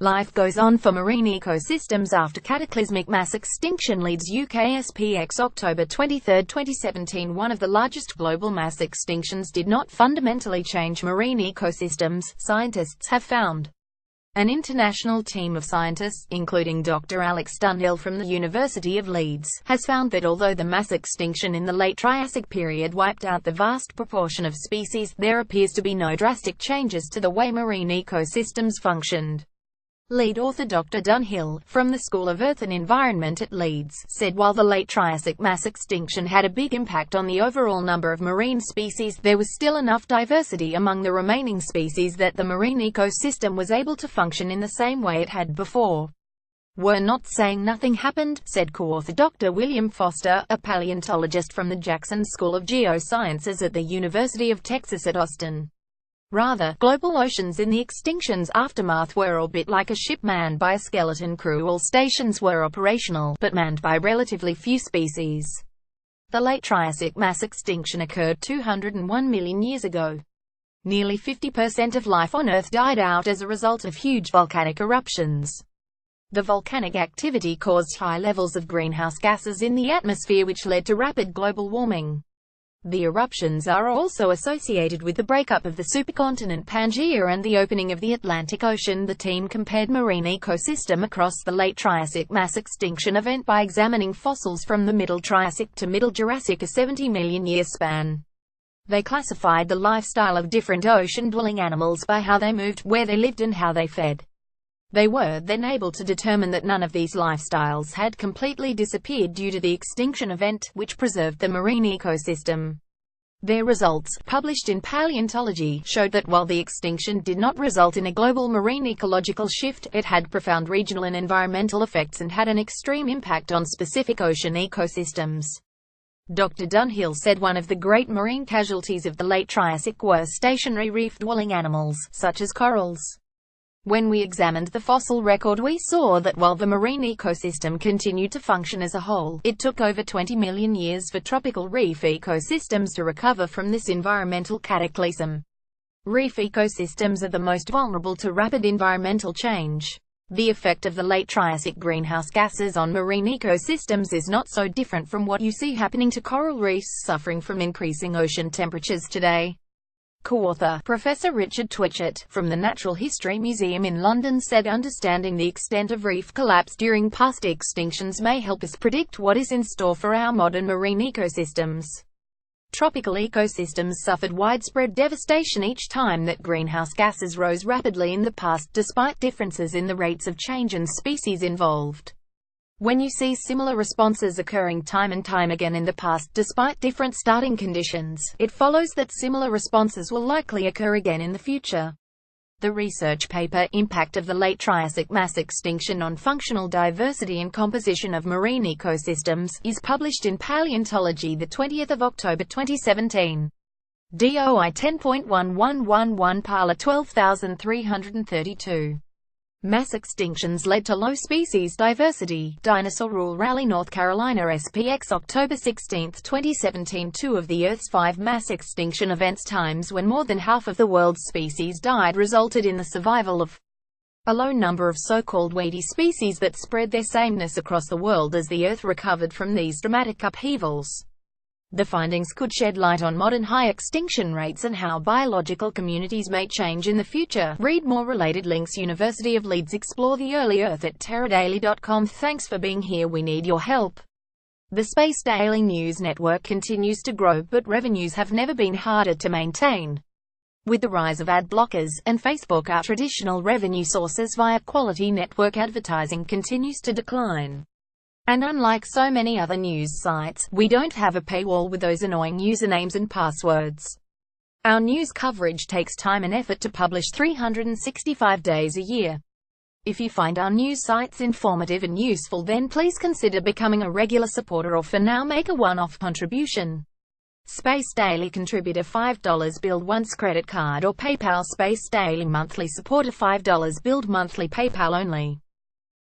Life goes on for marine ecosystems after cataclysmic mass extinction leads UK SPX October 23, 2017. One of the largest global mass extinctions did not fundamentally change marine ecosystems, scientists have found. An international team of scientists, including Dr. Alex Dunhill from the University of Leeds, has found that although the mass extinction in the late Triassic period wiped out the vast proportion of species, there appears to be no drastic changes to the way marine ecosystems functioned. Lead author Dr. Dunhill, from the School of Earth and Environment at Leeds, said while the late Triassic mass extinction had a big impact on the overall number of marine species, there was still enough diversity among the remaining species that the marine ecosystem was able to function in the same way it had before. "We're not saying nothing happened," said co-author Dr. William Foster, a paleontologist from the Jackson School of Geosciences at the University of Texas at Austin. Rather, global oceans in the extinction's aftermath were a bit like a ship manned by a skeleton crew. All stations were operational, but manned by relatively few species. The late Triassic mass extinction occurred 201 million years ago. Nearly 50% of life on Earth died out as a result of huge volcanic eruptions. The volcanic activity caused high levels of greenhouse gases in the atmosphere, which led to rapid global warming. The eruptions are also associated with the breakup of the supercontinent Pangaea and the opening of the Atlantic Ocean. The team compared marine ecosystem across the late Triassic mass extinction event by examining fossils from the Middle Triassic to Middle Jurassic, a 70 million year span. They classified the lifestyle of different ocean-dwelling animals by how they moved, where they lived and how they fed. They were then able to determine that none of these lifestyles had completely disappeared due to the extinction event, which preserved the marine ecosystem. Their results, published in Paleontology, showed that while the extinction did not result in a global marine ecological shift, it had profound regional and environmental effects and had an extreme impact on specific ocean ecosystems. Dr. Dunhill said one of the great marine casualties of the late Triassic were stationary reef-dwelling animals, such as corals. When we examined the fossil record, we saw that while the marine ecosystem continued to function as a whole, it took over 20 million years for tropical reef ecosystems to recover from this environmental cataclysm. Reef ecosystems are the most vulnerable to rapid environmental change. The effect of the late Triassic greenhouse gases on marine ecosystems is not so different from what you see happening to coral reefs suffering from increasing ocean temperatures today. Co-author, Professor Richard Twitchett, from the Natural History Museum in London, said understanding the extent of reef collapse during past extinctions may help us predict what is in store for our modern marine ecosystems. Tropical ecosystems suffered widespread devastation each time that greenhouse gases rose rapidly in the past, despite differences in the rates of change and species involved. When you see similar responses occurring time and time again in the past, despite different starting conditions, it follows that similar responses will likely occur again in the future. The research paper, Impact of the Late Triassic Mass Extinction on Functional Diversity and Composition of Marine Ecosystems, is published in Paleontology the 20th of October 2017. DOI 10.1111 Parla 12332. Mass extinctions led to low species diversity. Dinosaur Rule Raleigh, North Carolina, SPX October 16, 2017. Two of the Earth's 5 mass extinction events, times when more than half of the world's species died, resulted in the survival of a low number of so-called weedy species that spread their sameness across the world as the Earth recovered from these dramatic upheavals. The findings could shed light on modern high extinction rates and how biological communities may change in the future. Read more related links. University of Leeds. Explore the early Earth at terradaily.com. Thanks for being here. We need your help. The Space Daily News Network continues to grow, but revenues have never been harder to maintain. With the rise of ad blockers and Facebook, our traditional revenue sources via quality network advertising continues to decline. And unlike so many other news sites, we don't have a paywall with those annoying usernames and passwords. Our news coverage takes time and effort to publish 365 days a year. If you find our news sites informative and useful, then please consider becoming a regular supporter, or for now make a one-off contribution. Space Daily contributor $5 billed once, credit card or PayPal. Space Daily monthly supporter $5 billed monthly, PayPal only.